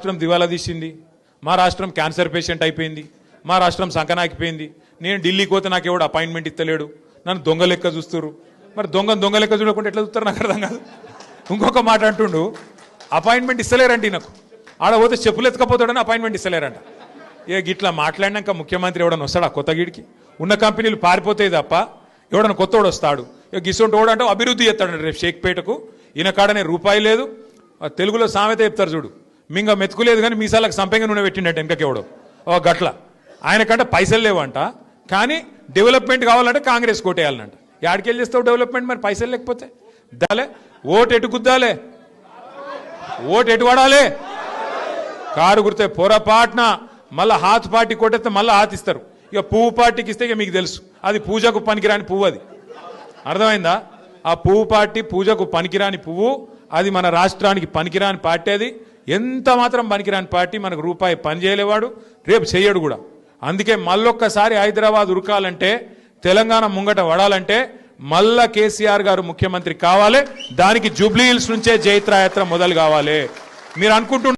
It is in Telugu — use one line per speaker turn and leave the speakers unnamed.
రాష్ట్రం దివాలా తీసింది, మా రాష్ట్రం క్యాన్సర్ పేషెంట్ అయిపోయింది, మా రాష్ట్రం సంకనాకిపోయింది. నేను ఢిల్లీకి పోతే నాకు ఎవడు అపాయింట్మెంట్ ఇస్తలేడు, నన్ను దొంగ లెక్క చూస్తారు. మరి దొంగ లెక్క చూడకుండా ఎట్లా చూస్తారు నాకు అర్థం కాదు. ఇంకొక మాట అంటుండు, అపాయింట్మెంట్ ఇస్తలేరండి నాకు, ఆడ పోతే చెప్పులు ఎత్తుకపోతాడని అపాయింట్మెంట్ ఇస్తలేరంట. ఇక గిట్లా మాట్లాడినాక ముఖ్యమంత్రి ఎవడన్నా వస్తాడా కొత్త గీడికి? ఉన్న కంపెనీలు పారిపోతాయి తప్ప ఎవడన్నా కొత్తోడు వస్తాడు. ఇక గిసొంటి వాడు అంటే అభివృద్ధి చేస్తాడు. రేపు షేక్పేటకు ఈయన కాడనే రూపాయి లేదు. తెలుగులో సామెత చెప్తారు చూడు, మింగ మెతుకులేదు కానీ మీసాలకు సంపెంగ నూనె పెట్టిండట వెనకకెవడో ఓ గట్ల. ఆయనకంటే పైసలు లేవంట, కానీ డెవలప్మెంట్ కావాలంటే కాంగ్రెస్ కోటేయాలంట. యాడికెళ్ళి చేస్తావు డెవలప్మెంట్ మరి పైసలు లేకపోతే? దాలే ఓటు ఎటు గుద్దాలే, ఓటు ఎటు పడాలి? కారు గుర్తే పొరపాటున మళ్ళీ హాత్ పార్టీ కొట్టేస్తే మళ్ళీ హాత్ ఇస్తారు. ఇక పువ్వు పార్టీకి ఇస్తే ఇక మీకు తెలుసు, అది పూజకు పనికిరాని పువ్వు. అది అర్థమైందా? ఆ పువ్వు పార్టీ పూజకు పనికిరాని పువ్వు, అది మన రాష్ట్రానికి పనికిరాని పార్టీ. అది ఎంత మాత్రం పనికిరాని పార్టీ, మనకు రూపాయి పని చేయలేవాడు, రేపు చెయ్యడు కూడా. అందుకే మళ్ళొక్కసారి హైదరాబాద్ ఉరకాలంటే, తెలంగాణ ముంగట పడాలంటే మళ్ళా కేసీఆర్ గారు ముఖ్యమంత్రి కావాలి. దానికి జూబ్లీ హిల్స్ నుంచే జైత్రయాత్ర మొదలు కావాలి. మీరు అనుకుంటున్నారు